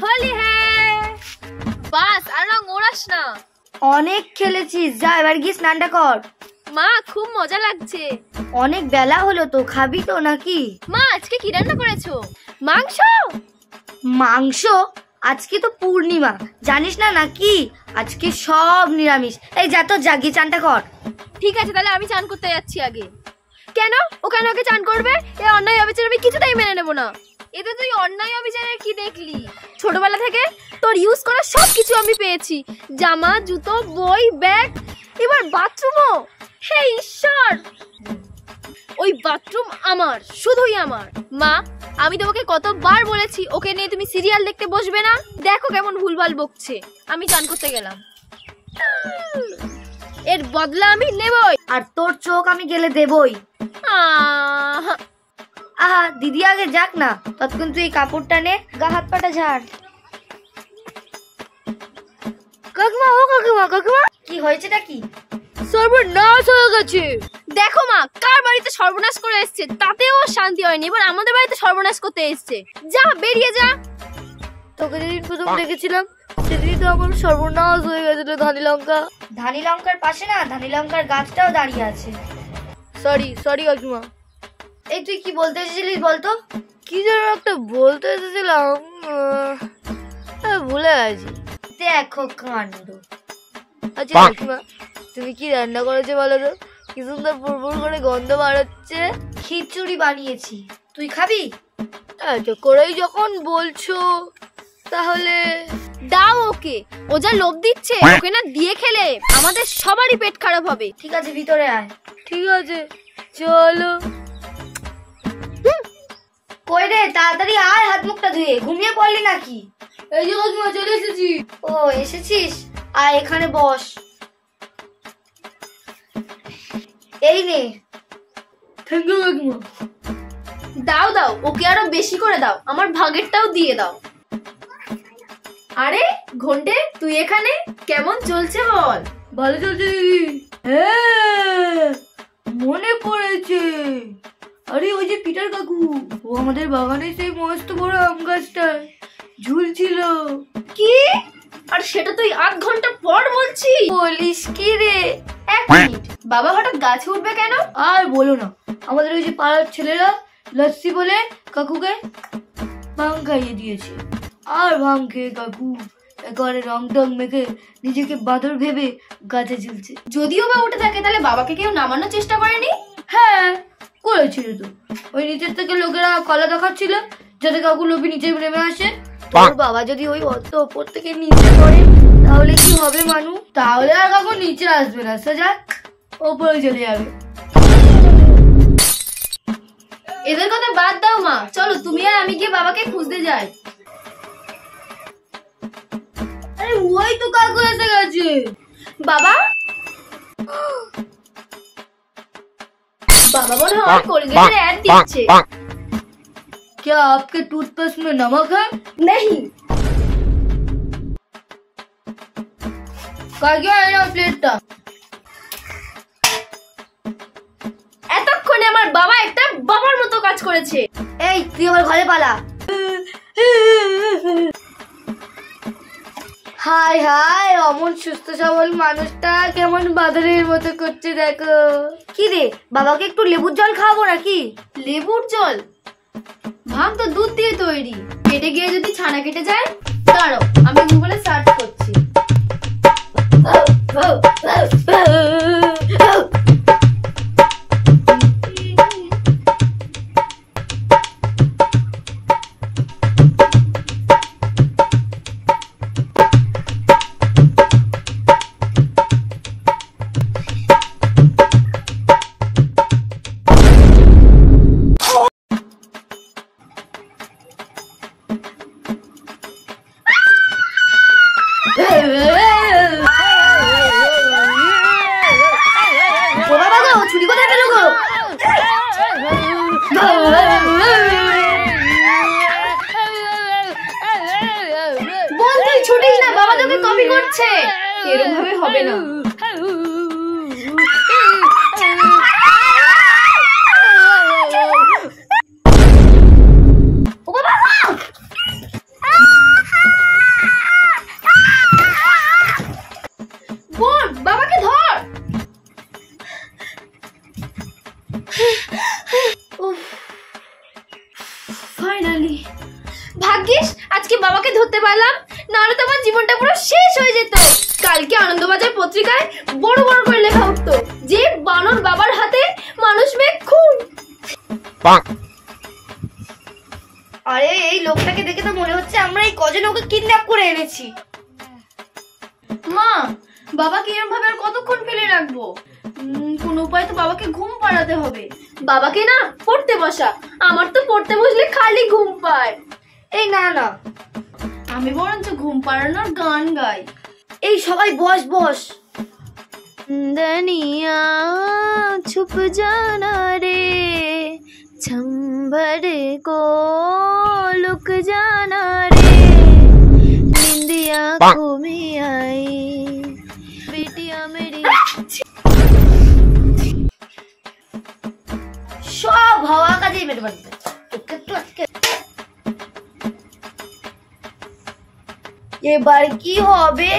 হোলি হ্যাঁ বাস আর রং ওড়াস না। অনেক খেলেছিস, যা এবার গিয়ে স্নানটা কর। মা খুব মজা লাগছে। অনেক বেলা হলো তো, খাবি তো নাকি? মা আজকে কি রান্না করেছো? মাংস। মাংস? আজকে তো পূর্ণিমা, জানিস না নাকি? আজকে সব নিরামিষ। এই যা তো, জাগি চানটা কর। ঠিক আছে, তাহলে আমি চান করতে যাচ্ছি আগে। কেন ওখানে ওকে চান করবে? এই অন্যায় অবিচার আমি কিছুতেই মেনে নেব না। এতে তুই অন্যায় অবিচারের কি দেখলি? ছোটবেলা থেকে তোর ইউজ করা সব কিছু আমি পেয়েছি, জামা, জুতো, বই, ব্যাগ, এবার বাথরুমও। হে ঈশ্বর, ওই বাথরুম আমার, শুধুই আমার। মা, আমি তোমাকে কতবার বলেছি ওকে নিয়ে তুমি সিরিয়াল দেখতে বসবে না। দেখো কেমন ভুলভাল বকছে। আমি চান করতে গেলাম, এর বদলা আমি নেবই। আর তোর চোখ আমি গেলে দেবই। আহা, দিদি আগে যাক না, ততক্ষণ তুই এই কাপড়টা নে, গা হাত পাটা ঝাড়। কাকিমা, ও কাকিমা, কাকিমা কি হয়েছেটা কি? সর্বনাশ হয়ে গেছে। দেখো মা, কার বাড়িতে সর্বনাশ করে এসছে, তাতেও শান্তি হয়নি, এবার আমাদের বাড়িতে সর্বনাশ করতে এসছে। যা, বেরিয়ে যা। তোকে যেদিন প্রথম দেখেছিলাম সেদিনই তো আমার সর্বনাশ হয়ে গেছিল। ধানি লঙ্কা, ধানি লঙ্কার পাশে না ধানি লঙ্কার গাছটাও দাঁড়িয়ে আছে। সরি সরি কাকিমা। এই তুই কি বলতে এসেছিলিস বলতো? কি যেন একটা বলতে এসেছিলাম, ভুলে গেছি। দেখো কাণ্ড। আচ্ছা কাকিমা, তুমি কি রান্না করেছো বলো তো? কি সুন্দর পুরপুর করে গন্ধ বাড়াচ্ছে। খিচুড়ি বানিয়েছি, তুই খাবি? আচ্ছা, করেই যখন বলছো তাহলে দাও ওকে। ও যা লোভ দিচ্ছে, ওকে না দিয়ে খেলে আমাদের সবারই পেট খারাপ হবে। ঠিক আছে, ভিতরে আয়। ঠিক আছে, চলো। কই রে, তাড়াতাড়ি আয়, হাত মুখটা ধুয়ে। ঘুমিয়ে পড়লি নাকি? এই যে কাকিমা, চলে এসেছি। ও এসেছিস, আয় এখানে বস। এই নে। থ্যাংক ইউ কাকিমা। দাও দাও, ওকে আরো বেশি করে দাও, আমার ভাগেরটাও দিয়ে দাও। আরে ঘন্টে, তুই এখানে? কেমন চলছে বল? ভালো চলছে দিদি। হ্যাঁ, মনে পড়েছে। আরে ওই যে পিটার কাকু, ও আমাদের বাগানে সেই মস্ত বড় আম গাছটায় ঝুলছিল। কি? আর সেটা তুই 8 ঘন্টা পর বলছিস? বলিস কি রে? 1 মিনিট, বাবা হঠাৎ গাছে উঠবে কেন? আর বলো না, আমাদের ওই যে পাড়ার ছেলেরা লস্যি বলে কাকুকে ভাং খাইয়ে দিয়েছে। আর ভাং খেয়ে কাকু একেবারে রং টং মেখে নিজেকে বাঁদর ভেবে গাছে ঝুলছে। যদিও বা উঠে থাকে, তাহলে বাবাকে কেউ নামানোর চেষ্টা করেনি? হ্যাঁ করেছিল তো। ওই নিচের থেকে লোকেরা কলা দেখাচ্ছিল যাতে কাকু লোভী নিচে নেমে আসে। তোর বাবা যদি ওই অত ওপর থেকে নিচে পড়ে তাহলে কি হবে মানু? তাহলে আর কাকু নিচে আসবে না, সোজা ওপরে চলে যাবে। এদের কথা বাদ দাও মা, চলো তুমি আর আমি গিয়ে বাবাকে খুঁজতে যাই। আরে ওই তো কাকু এসে গেছে। বাবা, बाबा बोल हमारे कोलगेट ऐड दिखे। क्या आपके टूथपेस्ट में नमक है? नहीं। क्या है ना प्लेटটা? এতক্ষণে আমার বাবা একটা বাবার মতো কাজ করেছে। এই তুই আমার ঘরে পালা। হাই হাই, অমন সুস্থ সবল মানুষটা কেমন বাদরের মতো করছে দেখো। কি রে, বাবাকে একটু লেবুর জল খাওয়াবো নাকি? লেবুর জল? ভাং তো দুধ দিয়ে তৈরি, কেটে গিয়ে যদি ছানা কেটে যায়। দাঁড়াও, আমি গুগলে সার্চ করছি। ছুরি কোথায় পেলো গো? বল তুই ছুটিস না, বাবা তোকে কপি করছে। এরকম ভাবে হবে না। ফাইনালি ভাগ্যিস আজকে বাবাকে ধরতে পারলাম, নাহলে তো আমার জীবনটা পুরো শেষ হয়ে যেত। কালকে আনন্দবাজার পত্রিকায় বড় বড় করে লেখা উঠতো যে বানর বাবার হাতে মানুষ মেয়ে খুন। আরে এই লোকটাকে দেখে তো মনে হচ্ছে আমরা এই কজন ওকে কিডন্যাপ করে এনেছি। মা, বাবাকে এরকম ভাবে আর কতক্ষণ ফেলে রাখবো? কোন উপায় তো বাবাকে ঘুম পাড়াতে হবে। বাবাকে না পড়তে বসা, আমার তো পড়তে বসলে খালি ঘুম পায়। এই না না, আমি বরঞ্চ ঘুম পাড়ানোর গান গাই। এই সবাই বস বস। दुनिया छुप जाना रे, छंबर को लुक जाना रे, निंदिया घूमी आई बेटिया मेरी। সব হাওয়া কাজেই মেরে বাঁধবে তোকে তো আজকে। এবার কি হবে?